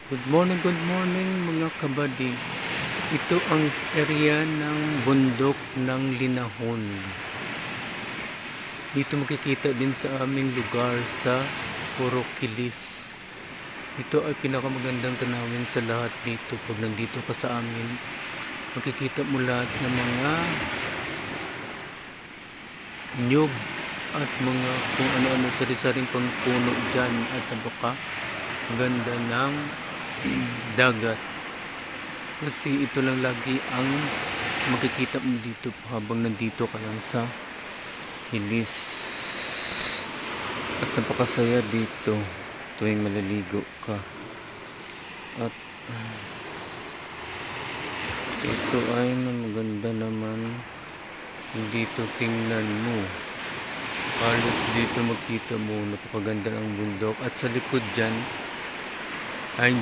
Good morning mga kabady. Ito ang area ng bundok ng Linahon. Dito makikita din sa aming lugar sa Poroquilis. Ito ay pinakamagandang tanawin sa lahat dito. Pag nandito ka sa amin, makikita mo lahat ng mga nyug at mga kung ano-ano sari-saring pang puno dyan at napaka ganda ng dagat. Kasi ito lang lagi ang makikita mo dito habang nandito ka lang sa Hilis. At napakasaya dito tuwing maliligo ka. At ito ay maganda naman dito, tingnan mo. Halos dito makita mo napakaganda ng bundok. At sa likod dyan ay